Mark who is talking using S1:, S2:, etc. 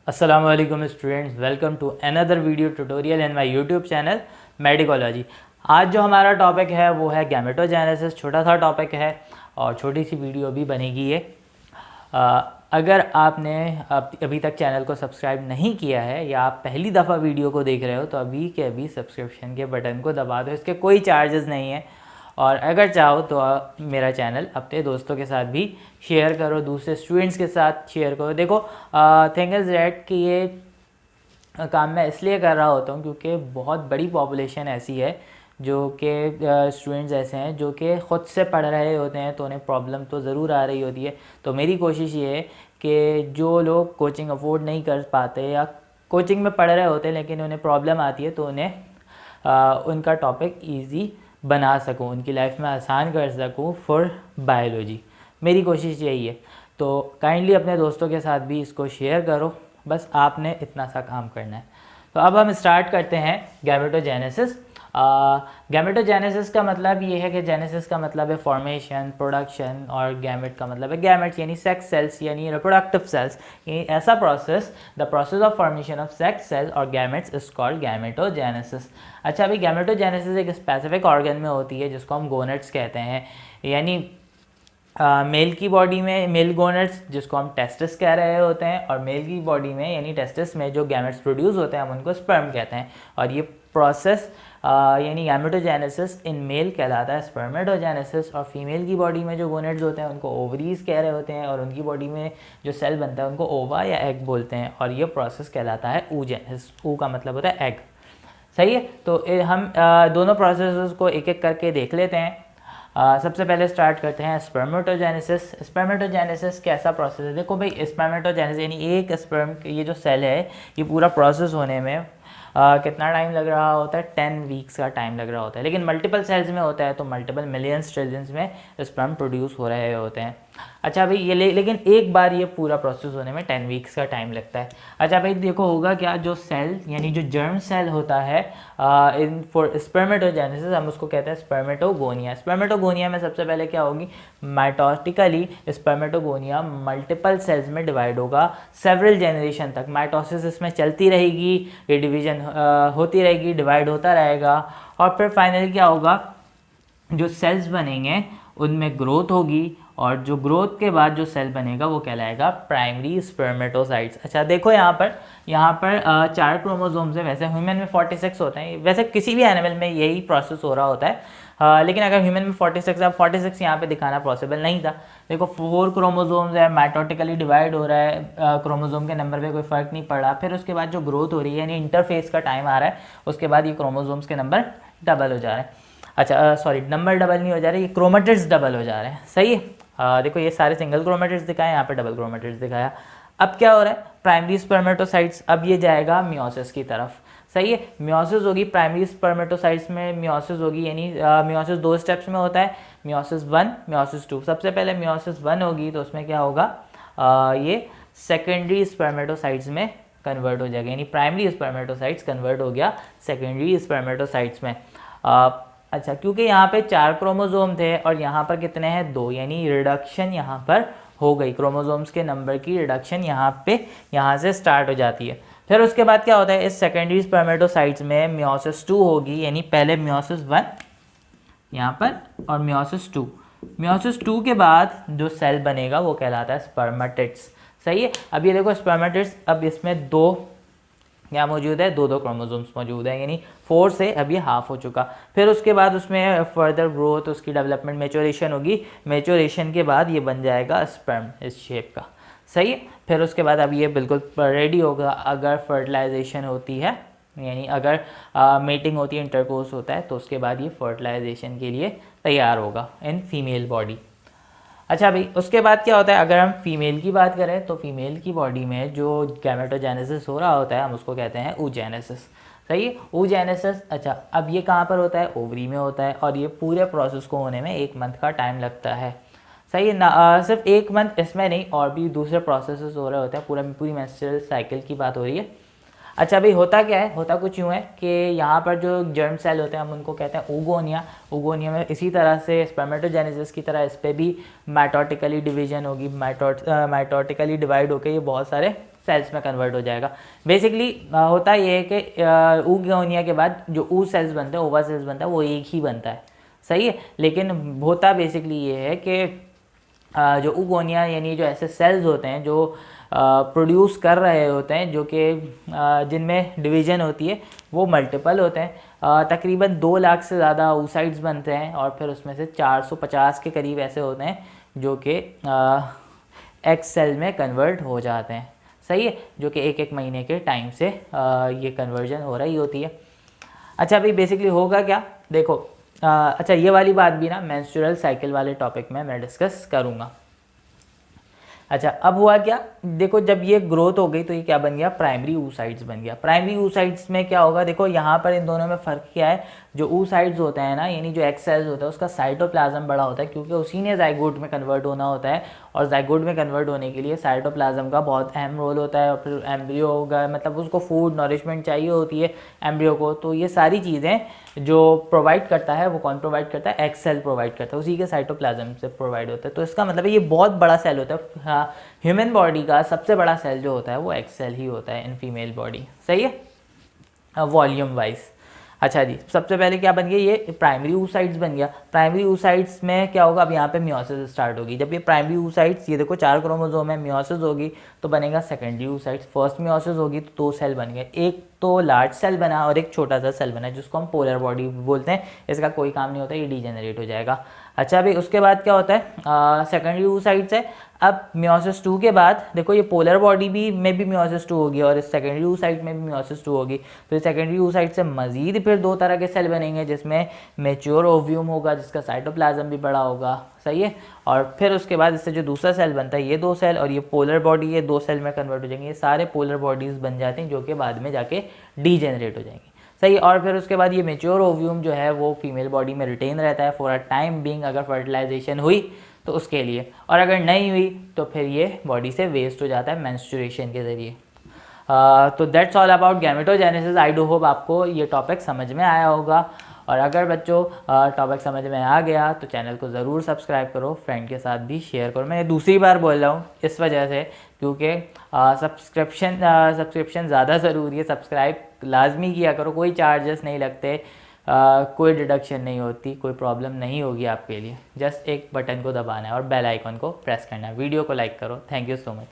S1: अस्सलामु अलैकुम students, welcome to another video tutorial in my YouTube channel Medicology. आज जो हमारा टॉपिक है वो है गैमेटोजेनेसिस। छोटा सा टॉपिक है और छोटी सी वीडियो भी बनेगी ये। अगर आपने अभी तक चैनल को सब्सक्राइब नहीं किया है या आप पहली दफ़ा वीडियो को देख रहे हो तो अभी के अभी सब्सक्रिप्शन के बटन को दबा दो। इसके कोई चार्जेस नहीं है और अगर चाहो तो मेरा चैनल अपने दोस्तों के साथ भी शेयर करो, दूसरे स्टूडेंट्स के साथ शेयर करो। देखो थिंग इज़ दैट कि ये काम मैं इसलिए कर रहा होता हूँ क्योंकि बहुत बड़ी पॉपुलेशन ऐसी है जो कि स्टूडेंट्स ऐसे हैं जो कि ख़ुद से पढ़ रहे होते हैं तो उन्हें प्रॉब्लम तो ज़रूर आ रही होती है। तो मेरी कोशिश ये है कि जो लोग कोचिंग अफोर्ड नहीं कर पाते या कोचिंग में पढ़ रहे होते हैं लेकिन उन्हें प्रॉब्लम आती है तो उन्हें उनका टॉपिक ईजी बना सकूँ, उनकी लाइफ में आसान कर सकूँ फॉर बायोलॉजी। मेरी कोशिश यही है। तो काइंडली अपने दोस्तों के साथ भी इसको शेयर करो, बस आपने इतना सा काम करना है। तो अब हम स्टार्ट करते हैं गैमेटोजेनेसिस। गैमेटोजेनेसिस का मतलब ये है कि जेनेसिस का मतलब है फॉर्मेशन, प्रोडक्शन और गैमेट का मतलब है गैमेट्स यानी सेक्स सेल्स यानी रिप्रोडक्टिव सेल्स। यानी ऐसा process, the process of formation of sex cells और गैमेट्स इज कॉल्ड गैमेटोजेनेसिस। अच्छा, अभी गैमेटोजेनेसिस एक स्पेसिफिक ऑर्गन में होती है जिसको हम गोनेट्स कहते हैं। यानी मेल की बॉडी में मेल गोनेट्स जिसको हम टेस्टिस कह रहे होते हैं और मेल की बॉडी में यानी टेस्टिस में जो गैमेट्स प्रोड्यूस होते हैं हम उनको स्पर्म कहते हैं। और ये प्रोसेस यानी गैमेटोजेनेसिस इन मेल कहलाता है स्पर्मेटोजेनेसिस। और फीमेल की बॉडी में जो गोनेट्स होते हैं उनको ओवरीज कह रहे होते हैं और उनकी बॉडी में जो सेल बनता है उनको ओवा या एग बोलते हैं। और ये प्रोसेस कहलाता है oogenesis। ऊ का मतलब होता है एग। सही है। तो हम दोनों प्रोसेस को एक एक करके देख लेते हैं। सबसे पहले स्टार्ट करते हैं स्पर्मेटोजेनेसिस। स्पर्मेटोजेनेसिस कैसा प्रोसेस है? देखो भाई, स्पर्मेटोजेनेसिस यानी एक स्पर्म, ये जो सेल है ये पूरा प्रोसेस होने में कितना टाइम लग रहा होता है? 10 वीक्स का टाइम लग रहा होता है। लेकिन मल्टीपल सेल्स में होता है तो मल्टीपल मिलियंस ट्रिलियंस में स्पर्म प्रोड्यूस हो रहे होते हैं। अच्छा भाई, ये लेकिन एक बार ये पूरा प्रोसेस होने में 10 वीक्स का टाइम लगता है। अच्छा भाई देखो, होगा क्या, जो सेल यानी जो जर्म सेल होता है इन फॉर स्पर्मेटोजेनेसिस हम उसको कहते हैं स्पर्मेटोगोनिया। स्पर्मेटोगोनिया में सबसे पहले क्या होगी? माइटोटिकली स्पर्मेटोगोनिया मल्टीपल सेल्स में डिवाइड होगा सेवरल जनरेशन तक। माइटोसिस इसमें चलती रहेगी, ये डिवीजन होती रहेगी, डिवाइड होता रहेगा और फिर फाइनली क्या होगा, जो सेल्स बनेंगे उनमें ग्रोथ होगी और जो ग्रोथ के बाद जो सेल बनेगा वो कहलाएगा प्राइमरी स्पर्मेटोसाइट्स। अच्छा देखो, यहाँ पर 4 क्रोमोसोम्स है। वैसे ह्यूमन में 46 होते हैं, वैसे किसी भी एनिमल में यही प्रोसेस हो रहा होता है। लेकिन अगर ह्यूमन में 46 है, अब 46 यहाँ पे दिखाना पॉसिबल नहीं था। देखो 4 क्रोमोसोम्स है, माइटोटिकली डिवाइड हो रहा है, क्रोमोसोम के नंबर पे कोई फ़र्क नहीं पड़ रहा। फिर उसके बाद जो ग्रोथ हो रही है यानी इंटरफेस का टाइम आ रहा है, उसके बाद ये क्रोमोसोम्स के नंबर डबल हो जा रहे हैं। अच्छा सॉरी, नंबर डबल नहीं हो जा रहे, ये क्रोमेटिड्स डबल हो जा रहे हैं। सही है। देखो ये सारे सिंगल क्रोमेटिड्स दिखाए, यहाँ पे डबल क्रोमेटिड्स दिखाया। अब क्या हो रहा है? प्राइमरी स्पर्मेटोसाइट्स, अब ये जाएगा मियोसिस की तरफ। सही है। मियोसिस होगी प्राइमरी स्पर्मेटोसाइट्स में, मियोसिस होगी यानी मियोसिस 2 स्टेप्स में होता है, मियोसिस 1, मियोसिस 2। सबसे पहले मियोसिस 1 होगी तो उसमें क्या होगा, ये सेकेंडरी स्पर्मेटोसाइट्स में कन्वर्ट हो जाएगा। यानी प्राइमरी स्पर्मेटोसाइट्स कन्वर्ट हो गया सेकेंडरी स्पर्मेटोसाइट्स में। अच्छा, क्योंकि यहाँ पे 4 क्रोमोसोम थे और यहाँ पर कितने हैं? 2, यानी रिडक्शन यहाँ पर हो गई। क्रोमोसोम्स के नंबर की रिडक्शन यहाँ से स्टार्ट हो जाती है। फिर उसके बाद क्या होता है, इस सेकेंडरी स्पर्मेटोसाइट्स में मियोसिस 2 होगी, यानी पहले मियोसिस 1 यहाँ पर और मियोसिस 2। मियोसिस 2 के बाद जो सेल बनेगा वो कहलाता है स्पर्मेटिड्स। सही है। अब ये देखो स्पर्मेटिड्स, अब इसमें 2 क्या मौजूद है? 2 क्रोमोसोम्स मौजूद है, यानी 4 से अब ये हाफ हो चुका। फिर उसके बाद उसमें फर्दर ग्रोथ, उसकी डेवलपमेंट, मैच्योरेशन होगी। मैच्योरेशन के बाद ये बन जाएगा स्पर्म इस शेप का। सही है। फिर उसके बाद अब ये बिल्कुल रेडी होगा। अगर फर्टिलाइजेशन होती है यानी अगर मेटिंग होती है, इंटरकोर्स होता है, तो उसके बाद ये फर्टिलाइजेशन के लिए तैयार होगा इन फीमेल बॉडी। अच्छा भाई, उसके बाद क्या होता है? अगर हम फीमेल की बात करें तो फीमेल की बॉडी में जो गैमेटोजेनेसिस हो रहा होता है हम उसको कहते हैं oogenesis। सही है, oogenesis। अच्छा, अब ये कहाँ पर होता है? ओवरी में होता है और ये पूरे प्रोसेस को होने में 1 मंथ का टाइम लगता है। सही है ना। सिर्फ 1 मंथ इसमें नहीं, और भी दूसरे प्रोसेसेस हो रहे होते हैं। पूरी मेंस्ट्रुअल साइकिल की बात हो रही है। अच्छा भाई, होता क्या है? होता कुछ यूँ है कि यहाँ पर जो जर्म सेल होते हैं हम उनको कहते हैं ओगोनिया। ओगोनिया में इसी तरह से स्पर्मेटोजेनेसिस की तरह इस पर भी माइटोटिकली डिवीजन होगी। माइटोटिकली डिवाइड होकर ये बहुत सारे सेल्स में कन्वर्ट हो जाएगा। बेसिकली होता ये है कि ऊगोनिया के बाद जो ऊ सेल्स बनते हैं, ओवा सेल्स बनता है, वो एक ही बनता है, सही है। लेकिन होता बेसिकली ये है कि जो ऊगोनिया यानी जो ऐसे सेल्स होते हैं जो प्रोड्यूस कर रहे होते हैं, जो कि जिनमें डिवीज़न होती है, वो मल्टीपल होते हैं। तकरीबन 2 लाख से ज़्यादा oocytes बनते हैं और फिर उसमें से 450 के करीब ऐसे होते हैं जो कि एक्स सेल में कन्वर्ट हो जाते हैं, सही है, जो कि 1-1 महीने के टाइम से ये कन्वर्जन हो रही होती है। अच्छा, अभी बेसिकली होगा क्या, देखो अच्छा ये वाली बात भी ना मेंस्ट्रुअल साइकिल वाले टॉपिक में मैं डिस्कस करूँगा। अच्छा, अब हुआ क्या, देखो जब ये ग्रोथ हो गई तो ये क्या बन गया, प्राइमरी oocytes बन गया। प्राइमरी oocytes में क्या होगा, देखो यहाँ पर इन दोनों में फ़र्क क्या है, जो oocytes होते हैं ना, यानी जो एक्स सेल्स होता है उसका साइटोप्लाज्म बड़ा होता है, क्योंकि उसी ने जाइगोट में कन्वर्ट होना होता है, और जाइगोट में कन्वर्ट होने के लिए साइटोप्लाज्म का बहुत अहम रोल होता है। और फिर एम्ब्रियो होगा, मतलब उसको फूड नॉरिशमेंट चाहिए होती है एम्ब्रियो को, तो ये सारी चीज़ें जो प्रोवाइड करता है वो कौन प्रोवाइड करता है, एक्स सेल प्रोवाइड करता है, उसी के साइटोप्लाज्म से प्रोवाइड होता है। तो इसका मतलब है ये बहुत बड़ा सेल होता है। हाँ, ह्यूमन बॉडी का सबसे बड़ा सेल जो होता है वो एक्स सेल ही होता है इन फीमेल बॉडी, सही है, वॉल्यूम वाइज। अच्छा जी, सबसे पहले क्या बन गया, ये प्राइमरी oocytes बन गया। प्राइमरी oocytes में क्या होगा, अब यहाँ पे मियोसिस स्टार्ट होगी। जब ये प्राइमरी oocytes, ये देखो 4 क्रोमोसोम है, मियोसिस होगी तो बनेगा सेकेंडरी oocytes। फर्स्ट मियोसिस होगी तो 2 सेल बन गए, एक तो लार्ज सेल बना और एक छोटा सा सेल बना जिसको हम पोलर बॉडी बोलते हैं। इसका कोई काम नहीं होता, ये डीजेनरेट हो जाएगा। अच्छा, अभी उसके बाद क्या होता है, सेकेंडरी oocytes है। अब मियोसिस 2 के बाद देखो ये पोलर बॉडी भी में भी मियोसिस 2 होगी और इस सेकेंडरी oocyte में भी मियोसिस 2 होगी। तो इस सेकेंडरी oocyte से मजीद फिर 2 तरह के सेल बनेंगे, जिसमें मैच्योर ओव्यूम होगा जिसका साइटोप्लाज्म भी बड़ा होगा, सही है। और फिर उसके बाद इससे जो दूसरा सेल बनता है, ये 2 सेल और ये पोलर बॉडी, ये 2 सेल में कन्वर्ट हो जाएंगे। ये सारे पोलर बॉडीज़ बन जाते हैं जो कि बाद में जाके डीजेनरेट हो जाएंगी, सही। और फिर उसके बाद ये मैच्योर ओव्यूम जो है वो फीमेल बॉडी में रिटेन रहता है फॉर अ टाइम बीइंग, अगर फर्टिलाइजेशन हुई तो उसके लिए, और अगर नहीं हुई तो फिर ये बॉडी से वेस्ट हो जाता है मेंस्ट्रुएशन के ज़रिए। तो that's all about gametogenesis. I do hope आपको ये टॉपिक समझ में आया होगा, और अगर बच्चों टॉपिक समझ में आ गया तो चैनल को ज़रूर सब्सक्राइब करो, फ्रेंड के साथ भी शेयर करो। मैं दूसरी बार बोल रहा हूँ इस वजह से क्योंकि सब्सक्रिप्शन ज़्यादा ज़रूरी है। सब्सक्राइब लाजमी किया करो, कोई चार्जेस नहीं लगते, कोई डिडक्शन नहीं होती, कोई प्रॉब्लम नहीं होगी आपके लिए। जस्ट एक बटन को दबाना है और बेल आइकन को प्रेस करना है। वीडियो को लाइक करो। Thank you so much.